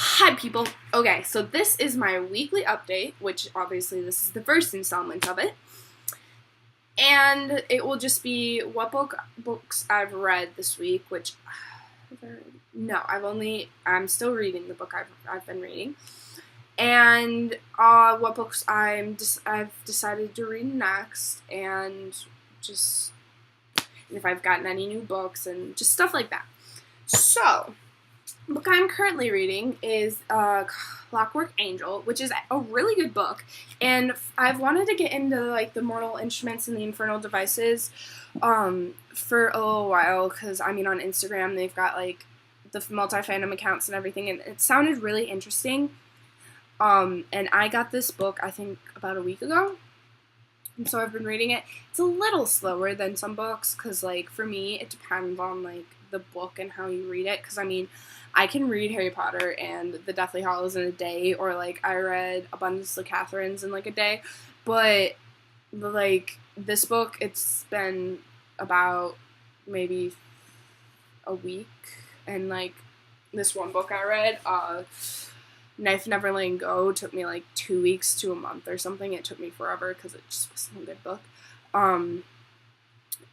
Hi, people. Okay, so this is my weekly update, which obviously this is the first installment of it. And it will just be what books I've read this week, which no, I'm still reading the book I've been reading, and what books I've decided to read next, and just if I've gotten any new books and just stuff like that. So, the book I'm currently reading is Clockwork Angel, which is a really good book, and I've wanted to get into like the Mortal Instruments and the Infernal Devices for a little while because on Instagram they've got like the multi-fandom accounts and everything, and it sounded really interesting. And I got this book I think about a week ago, and so I've been reading it. It's a little slower than some books because like for me it depends on like the book and how you read it, because I can read Harry Potter and the Deathly Hallows in a day, or like I read Abundance of Catherines in like a day, but like this book, it's been about maybe a week, and like this one book I read, Knife Never Letting Go, took me like 2 weeks to a month or something. It took me forever because it just wasn't a good book.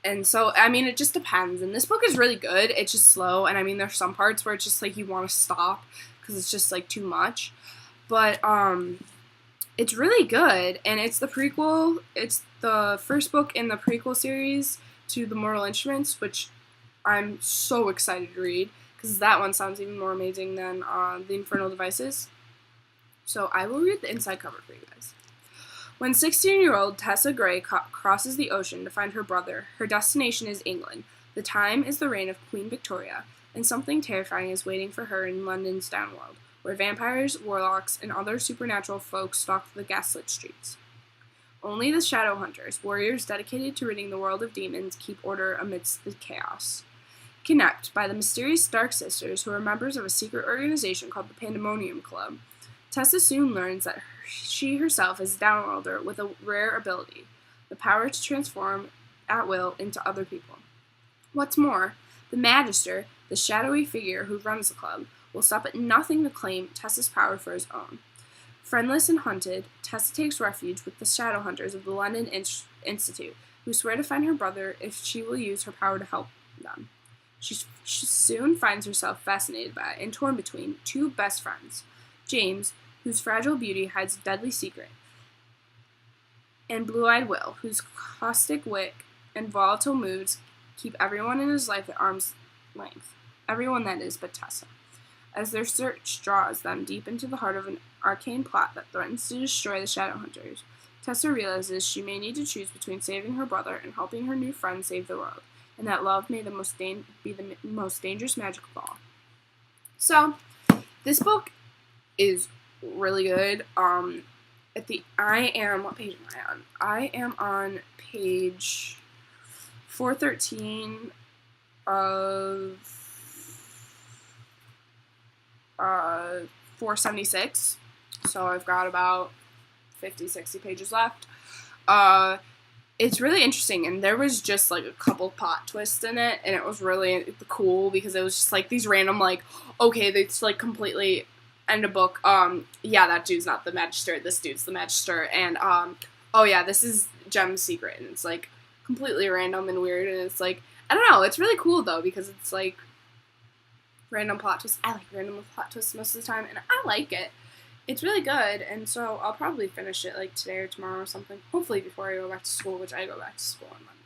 And so, it just depends. And this book is really good. It's just slow. And there's some parts where it's just like you want to stop because it's just like too much. But it's really good. And it's the prequel. It's the first book in the prequel series to The Mortal Instruments, which I'm so excited to read because that one sounds even more amazing than The Infernal Devices. So I will read the inside cover for you guys. When 16-year-old Tessa Gray crosses the ocean to find her brother, her destination is England. The time is the reign of Queen Victoria, and something terrifying is waiting for her in London's downworld, where vampires, warlocks, and other supernatural folk stalk the gaslit streets. Only the Shadowhunters, warriors dedicated to ridding the world of demons, keep order amidst the chaos. Kidnapped by the mysterious Dark Sisters, who are members of a secret organization called the Pandemonium Club, Tessa soon learns that she herself is a downworlder with a rare ability, the power to transform at will into other people. What's more, the Magister, the shadowy figure who runs the club, will stop at nothing to claim Tessa's power for his own. Friendless and hunted, Tessa takes refuge with the Shadowhunters of the London Institute, who swear to find her brother if she will use her power to help them. She soon finds herself fascinated by and torn between two best friends, James, whose fragile beauty hides a deadly secret, and Blue-Eyed Will, whose caustic wit and volatile moods keep everyone in his life at arm's length. Everyone, that is, but Tessa. As their search draws them deep into the heart of an arcane plot that threatens to destroy the Shadowhunters, Tessa realizes she may need to choose between saving her brother and helping her new friend save the world, and that love may be the most dangerous magic of all. So, this book is really good. What page am I on? I am on page 413 of 476. So I've got about 50-60 pages left. It's really interesting, and there was just like a couple plot twists in it, and it was really cool because it was just like these random it's like completely end a book. That dude's not the Magister, this dude's the Magister, and this is Jem's secret, and it's like completely random and weird, and it's like, I don't know, it's really cool though because it's like random plot twists. I like random plot twists most of the time, and I like it. It's really good, and so I'll probably finish it like today or tomorrow or something. Hopefully before I go back to school, which I go back to school on Monday.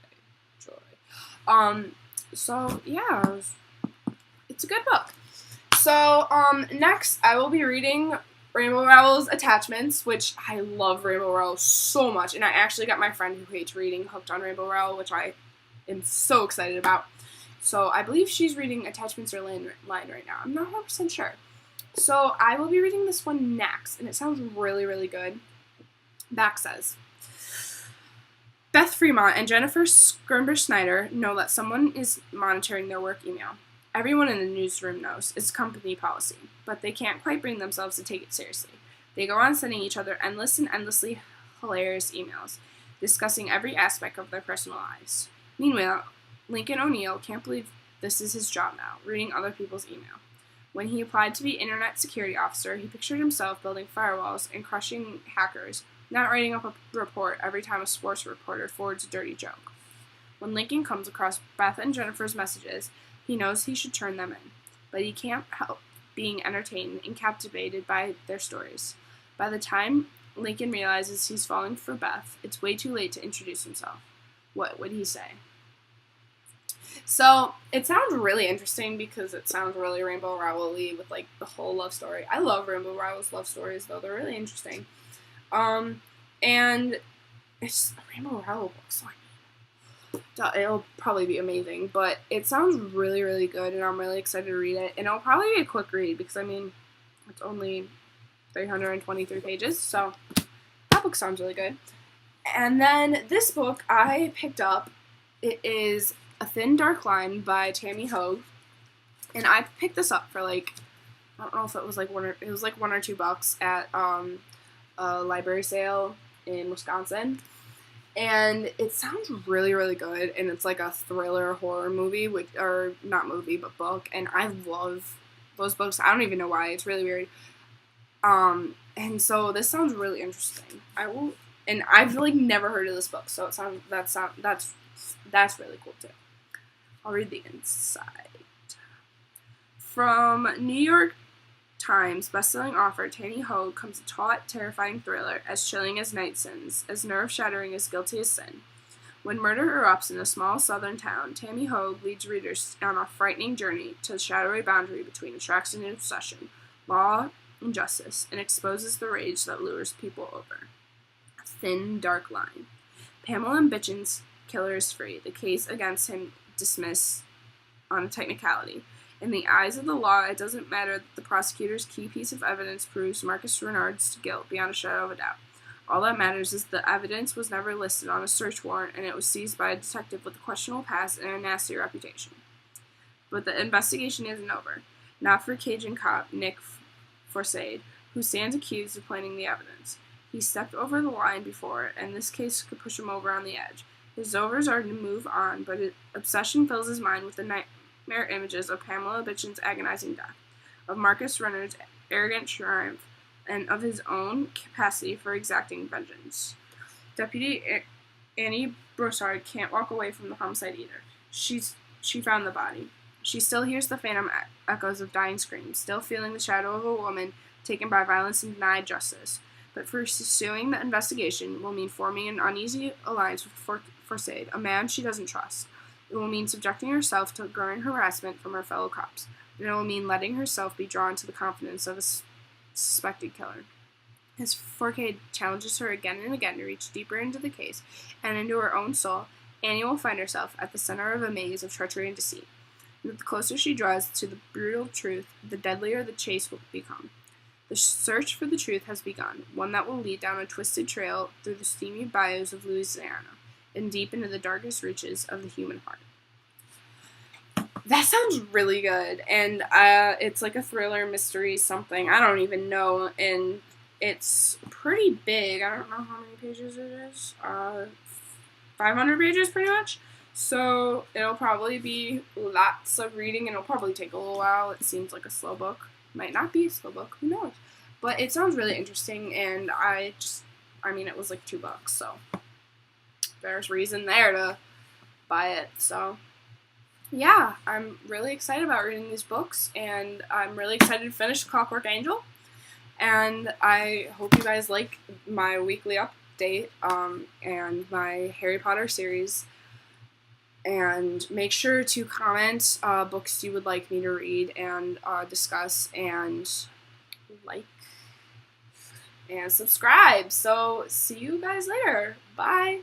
It's a good book. So, next I will be reading Rainbow Rowell's Attachments, which I love Rainbow Rowell so much, and I actually got my friend who hates reading hooked on Rainbow Rowell, which I am so excited about. So, I believe she's reading Attachments or Line right now. I'm not 100% sure. So, I will be reading this one next, and it sounds really, really good. Back says, Beth Fremont and Jennifer Skirmish-Snyder know that someone is monitoring their work email. Everyone in the newsroom knows it's company policy, but they can't quite bring themselves to take it seriously. They go on sending each other endlessly hilarious emails, discussing every aspect of their personal lives. Meanwhile, Lincoln O'Neill can't believe this is his job now, reading other people's email. When he applied to be internet security officer, he pictured himself building firewalls and crushing hackers, not writing up a report every time a sports reporter forwards a dirty joke. When Lincoln comes across Beth and Jennifer's messages, he knows he should turn them in, but he can't help being entertained and captivated by their stories. By the time Lincoln realizes he's falling for Beth, it's way too late to introduce himself. What would he say? So, it sounds really interesting because it sounds really Rainbow Rowell-y with, like, the whole love story. I love Rainbow Rowell's love stories, though. They're really interesting. And it's a Rainbow Rowell book, so it'll probably be amazing. But it sounds really, really good, and I'm really excited to read it. And it'll probably be a quick read because, I mean, it's only 323 pages, so that book sounds really good. And then this book I picked up, it is A Thin Dark Line by Tammy Hogue, and I picked this up for like, I don't know if it was like $1 or $2 at a library sale in Wisconsin, and it sounds really, really good, and it's like a thriller horror movie, or not movie, but book, and I love those books. I don't even know why, it's really weird. And so this sounds really interesting. And I've like never heard of this book, so that's really cool too. I'll read the inside. From New York Times bestselling author Tammy Hogue comes a taut, terrifying thriller, as chilling as night sins, as nerve-shattering as guilty as sin. When murder erupts in a small southern town, Tammy Hogue leads readers on a frightening journey to the shadowy boundary between attraction and obsession, law and justice, and exposes the rage that lures people over. A thin, dark line. Pamela Bitchin's killer is free, the case against him dismissed on a technicality. In the eyes of the law, it doesn't matter that the prosecutor's key piece of evidence proves Marcus Renard's guilt beyond a shadow of a doubt. All that matters is the evidence was never listed on a search warrant, and it was seized by a detective with a questionable past and a nasty reputation. But the investigation isn't over. Not for Cajun cop Nick Forcade, who stands accused of planting the evidence. He stepped over the line before, and this case could push him over on the edge. His overs are to move on, but his obsession fills his mind with the nightmare images of Pamela Bitchin's agonizing death, of Marcus Renard's arrogant triumph, and of his own capacity for exacting vengeance. Deputy Annie Broussard can't walk away from the homicide either. She found the body. She still hears the phantom echoes of dying screams, still feeling the shadow of a woman taken by violence and denied justice. But pursuing the investigation will mean forming an uneasy alliance with Forcade, a man she doesn't trust. It will mean subjecting herself to growing harassment from her fellow cops. And it will mean letting herself be drawn to the confidence of a suspected killer. As Forcade challenges her again and again to reach deeper into the case and into her own soul, Annie will find herself at the center of a maze of treachery and deceit. And the closer she draws to the brutal truth, the deadlier the chase will become. The search for the truth has begun, one that will lead down a twisted trail through the steamy bayous of Louisiana and deep into the darkest reaches of the human heart. That sounds really good, and it's like a thriller, mystery, something. I don't even know, and it's pretty big. I don't know how many pages it is. 500 pages, pretty much. So it'll probably be lots of reading, and it'll probably take a little while. It seems like a slow book. Might not be a slow book, who knows? But it sounds really interesting, and it was like $2, so there's reason there to buy it. So yeah, I'm really excited about reading these books, and I'm really excited to finish Clockwork Angel, and I hope you guys like my weekly update and my Harry Potter series. And make sure to comment books you would like me to read and discuss, and like and subscribe. So see you guys later. Bye.